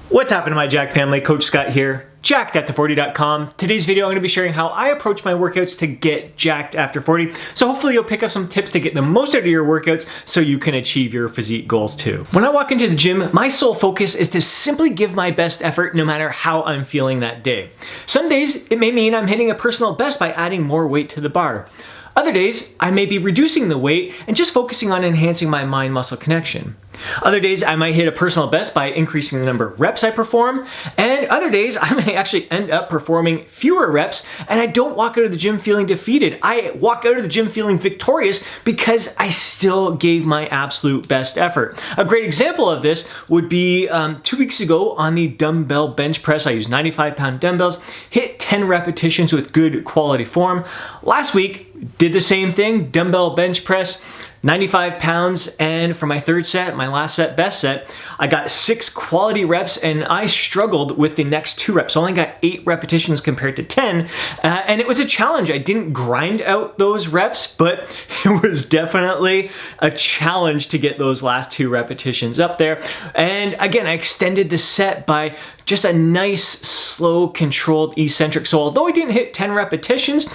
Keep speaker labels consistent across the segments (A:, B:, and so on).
A: What's happening, my Jack family? Coach Scott here, jacked at the 40.com. Today's video, I'm going to be sharing how I approach my workouts to get jacked after 40. So hopefully you'll pick up some tips to get the most out of your workouts so you can achieve your physique goals too. When I walk into the gym, my sole focus is to simply give my best effort no matter how I'm feeling that day. Some days, it may mean I'm hitting a personal best by adding more weight to the bar. Other days, I may be reducing the weight and just focusing on enhancing my mind-muscle connection. Other days, I might hit a personal best by increasing the number of reps I perform, and other days, I may actually end up performing fewer reps, and I don't walk out of the gym feeling defeated. I walk out of the gym feeling victorious because I still gave my absolute best effort. A great example of this would be 2 weeks ago on the dumbbell bench press. I used 95-pound dumbbells, hit 10 repetitions with good quality form. Last week, did the same thing, dumbbell bench press, 95 pounds, and for my third set, my last set, best set, I got 6 quality reps and I struggled with the next 2 reps. So I only got 8 repetitions compared to 10, and it was a challenge. I didn't grind out those reps, but it was definitely a challenge to get those last 2 repetitions up there. And again, I extended the set by just a nice, slow, controlled eccentric. So although I didn't hit 10 repetitions,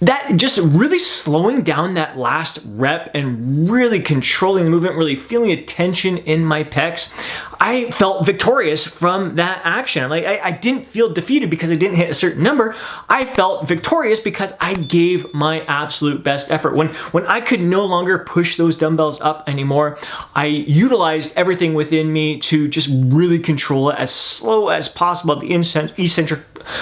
A: that just really slowing down that last rep and really controlling the movement, really feeling a tension in my pecs, I felt victorious from that action. Like I didn't feel defeated because I didn't hit a certain number. I felt victorious because I gave my absolute best effort. When I could no longer push those dumbbells up anymore, I utilized everything within me to just really control it as slow as possible, the eccentric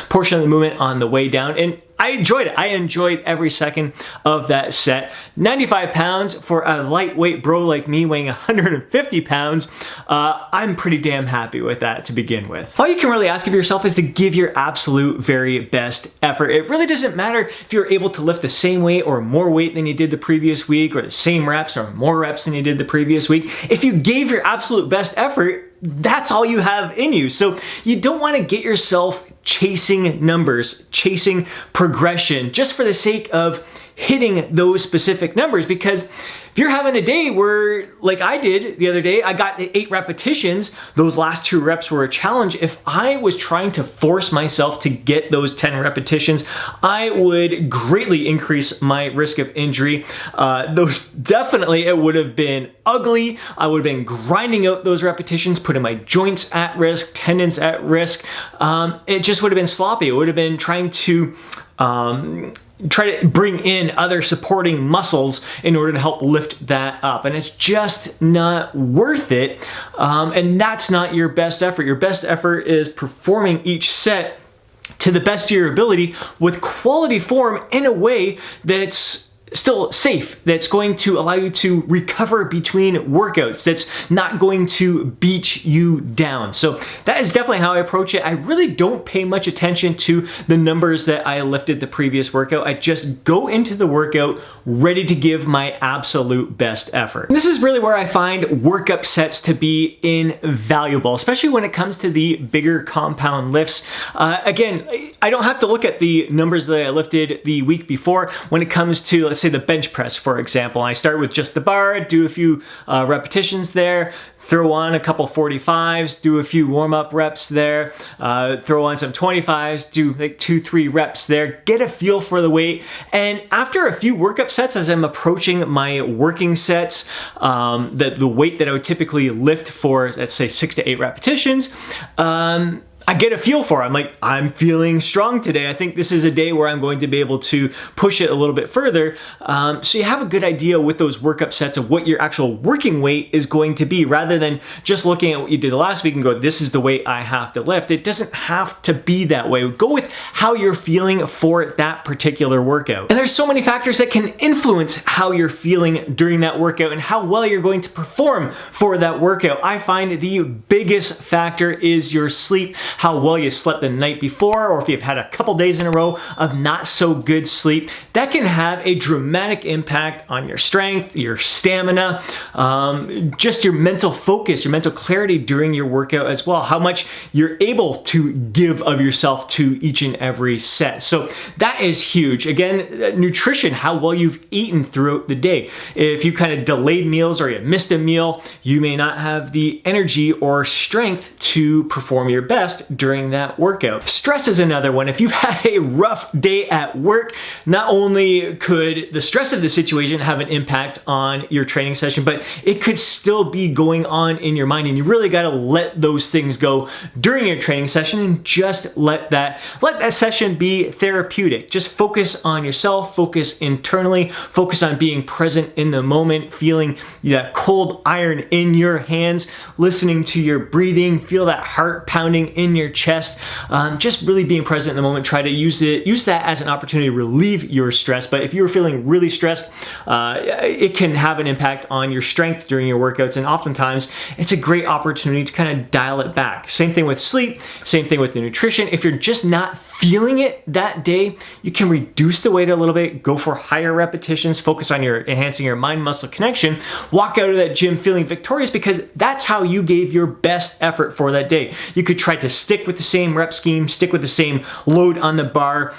A: portion of the movement on the way down. And I enjoyed it. I enjoyed every second of that set. 95 pounds for a lightweight bro like me weighing 150 pounds. I'm pretty damn happy with that to begin with. All you can really ask of yourself is to give your absolute very best effort. It really doesn't matter if you're able to lift the same weight or more weight than you did the previous week, or the same reps or more reps than you did the previous week. If you gave your absolute best effort, that's all you have in you. So you don't want to get yourself chasing numbers, chasing progression, just for the sake of hitting those specific numbers. Because if you're having a day where, like I did the other day, I got 8 repetitions, those last 2 reps were a challenge. If I was trying to force myself to get those 10 repetitions, I would greatly increase my risk of injury. It would have been ugly. I would have been grinding out those repetitions, putting my joints at risk, tendons at risk. It just would have been sloppy. It would have been trying to try to bring in other supporting muscles in order to help lift that up. And it's just not worth it. And that's not your best effort. Your best effort is performing each set to the best of your ability with quality form in a way that's still safe, that's going to allow you to recover between workouts, that's not going to beat you down. So that is definitely how I approach it. I really don't pay much attention to the numbers that I lifted the previous workout. I just go into the workout ready to give my absolute best effort. And this is really where I find workup sets to be invaluable, especially when it comes to the bigger compound lifts. Again, I don't have to look at the numbers that I lifted the week before when it comes to, let's say, the bench press, for example. I start with just the bar, do a few repetitions there, throw on a couple 45s, do a few warm-up reps there, throw on some 25s, do like 2-3 reps there, get a feel for the weight. And after a few workup sets, as I'm approaching my working sets, the weight that I would typically lift for, let's say, 6 to 8 repetitions, I get a feel for it. I'm like, I'm feeling strong today. I think this is a day where I'm going to be able to push it a little bit further. So you have a good idea with those workup sets of what your actual working weight is going to be, rather than just looking at what you did last week and go, this is the weight I have to lift. It doesn't have to be that way. Go with how you're feeling for that particular workout. And there's so many factors that can influence how you're feeling during that workout and how well you're going to perform for that workout. I find the biggest factor is your sleep, how well you slept the night before, or if you've had a couple days in a row of not so good sleep, that can have a dramatic impact on your strength, your stamina, just your mental focus, your mental clarity during your workout as well, how much you're able to give of yourself to each and every set. So that is huge. Again, nutrition, how well you've eaten throughout the day. If you kind of delayed meals or you missed a meal, you may not have the energy or strength to perform your best during that workout. Stress is another one. If you've had a rough day at work, not only could the stress of the situation have an impact on your training session, but it could still be going on in your mind, and you really got to let those things go during your training session and just let that session be therapeutic. Just focus on yourself, focus internally, focus on being present in the moment, feeling that cold iron in your hands, listening to your breathing, feel that heart pounding in your chest, just really being present in the moment. Try to use that as an opportunity to relieve your stress. But if you're feeling really stressed, it can have an impact on your strength during your workouts, and oftentimes it's a great opportunity to kind of dial it back. Same thing with sleep, same thing with the nutrition. If you're just not feeling it that day, you can reduce the weight a little bit, go for higher repetitions, focus on enhancing your mind-muscle connection, walk out of that gym feeling victorious, because that's how you gave your best effort for that day. You could try to stick with the same rep scheme, stick with the same load on the bar,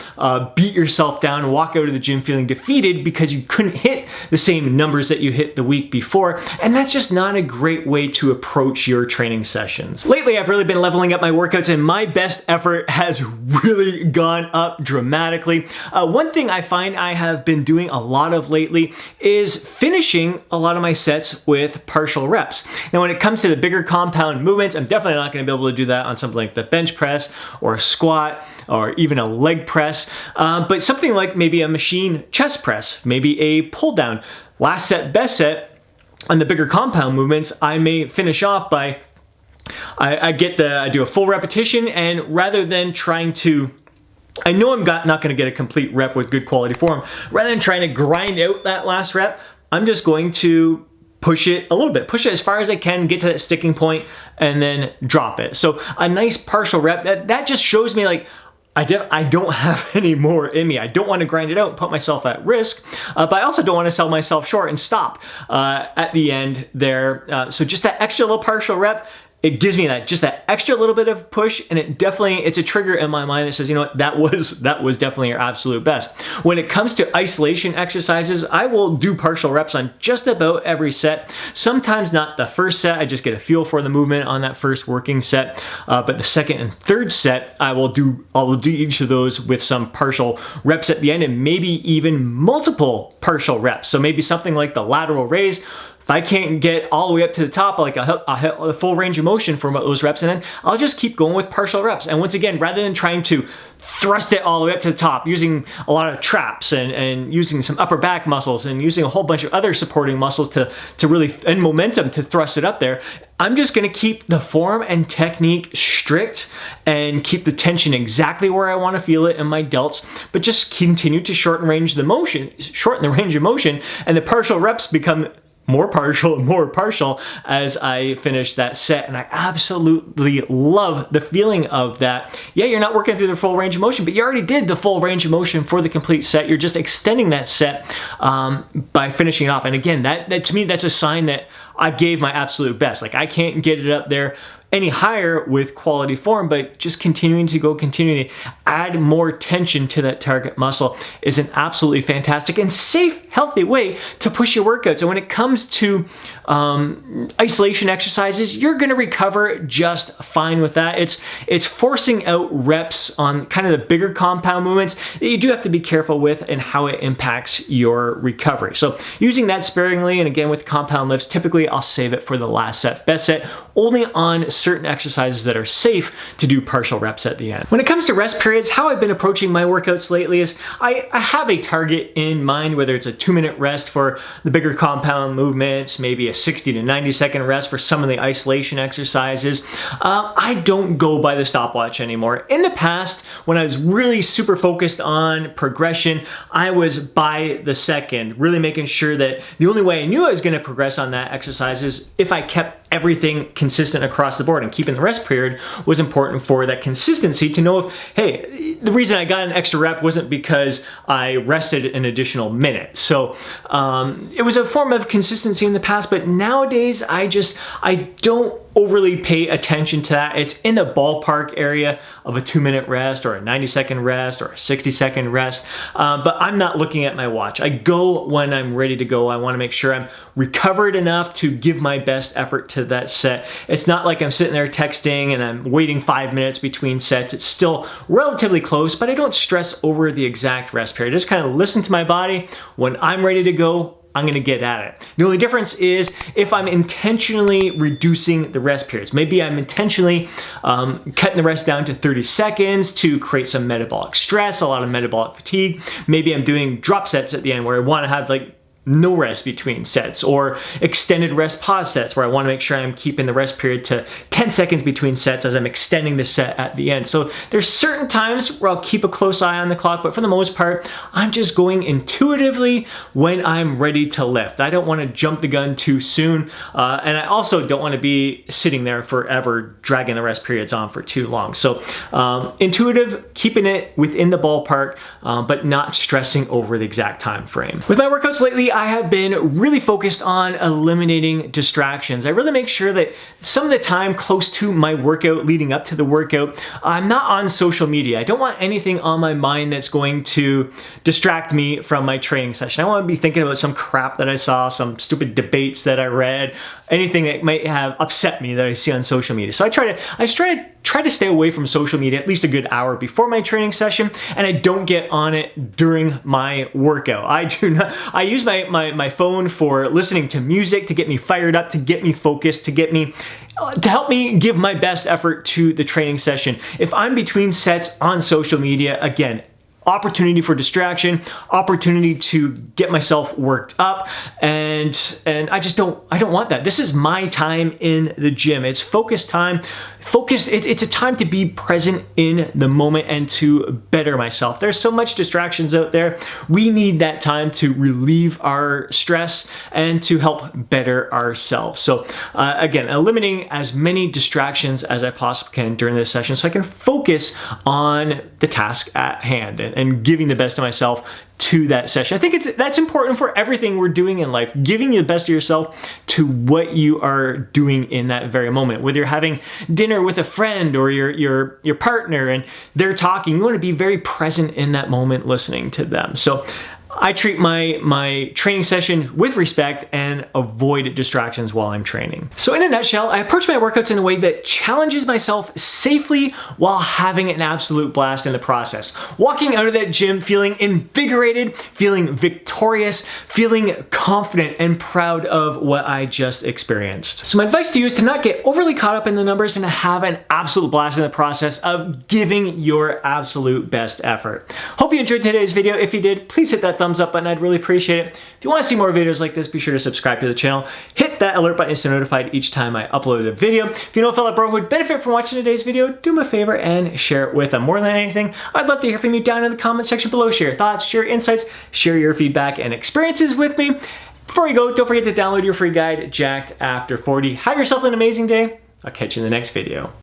A: beat yourself down, and walk out of the gym feeling defeated because you couldn't hit the same numbers that you hit the week before, and that's just not a great way to approach your training sessions. Lately, I've really been leveling up my workouts, and my best effort has really gone up dramatically. One thing I find I have been doing a lot of lately is finishing a lot of my sets with partial reps. Now, when it comes to the bigger compound movements, I'm definitely not going to be able to do that on something like the bench press or a squat or even a leg press, but something like maybe a machine chest press, maybe a pull down. Last set, best set, on the bigger compound movements, I may finish off by I do a full repetition, and rather than trying to, I know I'm not going to get a complete rep with good quality form, rather than trying to grind out that last rep, I'm just going to push it a little bit, push it as far as I can, get to that sticking point, and then drop it. So a nice partial rep, that just shows me like, I don't have any more in me. I don't want to grind it out and put myself at risk, but I also don't want to sell myself short and stop at the end there. So just that extra little partial rep, it gives me just that extra little bit of push, and it's a trigger in my mind that says, you know what, that was definitely your absolute best. When it comes to isolation exercises, I will do partial reps on just about every set. Sometimes not the first set, I just get a feel for the movement on that first working set, but the second and third set, I will do each of those with some partial reps at the end, and maybe even multiple partial reps. So maybe something like the lateral raise. If I can't get all the way up to the top, I'll hit the full range of motion for those reps, and then I'll just keep going with partial reps. And once again, rather than trying to thrust it all the way up to the top, using a lot of traps and using some upper back muscles and using a whole bunch of other supporting muscles to really, and momentum to thrust it up there, I'm just gonna keep the form and technique strict and keep the tension exactly where I wanna feel it in my delts, but just continue to shorten the range of motion, and the partial reps become more partial and more partial as I finish that set. And I absolutely love the feeling of that. Yeah, you're not working through the full range of motion, but you already did the full range of motion for the complete set. You're just extending that set by finishing it off. And again, that to me, that's a sign that I gave my absolute best. Like, I can't get it up there any higher with quality form, but just continuing to add more tension to that target muscle is an absolutely fantastic and safe, healthy way to push your workouts. And when it comes to isolation exercises, you're gonna recover just fine with that. It's forcing out reps on kind of the bigger compound movements that you do have to be careful with and how it impacts your recovery. So using that sparingly, and again with compound lifts, typically I'll save it for the last set, best set, only on certain exercises that are safe to do partial reps at the end. When it comes to rest periods, how I've been approaching my workouts lately is I have a target in mind, whether it's a 2-minute rest for the bigger compound movements, maybe a 60 to 90 second rest for some of the isolation exercises. I don't go by the stopwatch anymore. In the past, when I was really super focused on progression, I was by the second, really making sure that the only way I knew I was going to progress on that exercise is if I kept everything consistent across the board, and keeping the rest period was important for that consistency to know if, hey, the reason I got an extra rep wasn't because I rested an additional minute. So it was a form of consistency in the past, but nowadays I don't overly pay attention to that. It's in the ballpark area of a 2-minute rest or a 90-second rest or a 60-second rest, but I'm not looking at my watch. I go when I'm ready to go. I want to make sure I'm recovered enough to give my best effort to that set. It's not like I'm sitting there texting and I'm waiting 5 minutes between sets. It's still relatively close, but I don't stress over the exact rest period. I just kind of listen to my body. When I'm ready to go, I'm gonna get at it. The only difference is if I'm intentionally reducing the rest periods. Maybe I'm intentionally cutting the rest down to 30 seconds to create some metabolic stress, a lot of metabolic fatigue. Maybe I'm doing drop sets at the end where I wanna have like no rest between sets, or extended rest pause sets where I want to make sure I'm keeping the rest period to 10 seconds between sets as I'm extending the set at the end. So there's certain times where I'll keep a close eye on the clock, but for the most part, I'm just going intuitively when I'm ready to lift. I don't want to jump the gun too soon, and I also don't want to be sitting there forever dragging the rest periods on for too long. So intuitive, keeping it within the ballpark, but not stressing over the exact time frame. With my workouts lately, I have been really focused on eliminating distractions. I really make sure that some of the time close to my workout, leading up to the workout, I'm not on social media. I don't want anything on my mind that's going to distract me from my training session. I want to be thinking about some crap that I saw, some stupid debates that I read, anything that might have upset me that I see on social media. So I try to stay away from social media at least a good hour before my training session, and I don't get on it during my workout. I use my phone for listening to music, to get me fired up, to get me focused, to help me give my best effort to the training session. If I'm between sets on social media, again, opportunity for distraction, opportunity to get myself worked up, and I don't want that. This is my time in the gym. It's focused time. It's a time to be present in the moment and to better myself. There's so much distractions out there. We need that time to relieve our stress and to help better ourselves. So again, eliminating as many distractions as I possibly can during this session so I can focus on the task at hand and giving the best of myself to that session. I think that's important for everything we're doing in life, giving the best of yourself to what you are doing in that very moment. Whether you're having dinner with a friend or your partner and they're talking, you want to be very present in that moment listening to them. So I treat my training session with respect and avoid distractions while I'm training. So in a nutshell, I approach my workouts in a way that challenges myself safely while having an absolute blast in the process. Walking out of that gym feeling invigorated, feeling victorious, feeling confident and proud of what I just experienced. So my advice to you is to not get overly caught up in the numbers and to have an absolute blast in the process of giving your absolute best effort. Hope you enjoyed today's video. If you did, please hit that thumbs up button. I'd really appreciate it. If you want to see more videos like this, be sure to subscribe to the channel. Hit that alert button to stay notified each time I upload a video. If you know a fellow bro who would benefit from watching today's video, do me a favor and share it with them. More than anything, I'd love to hear from you down in the comment section below. Share your thoughts, share your insights, share your feedback and experiences with me. Before you go, don't forget to download your free guide, Jacked After 40. Have yourself an amazing day. I'll catch you in the next video.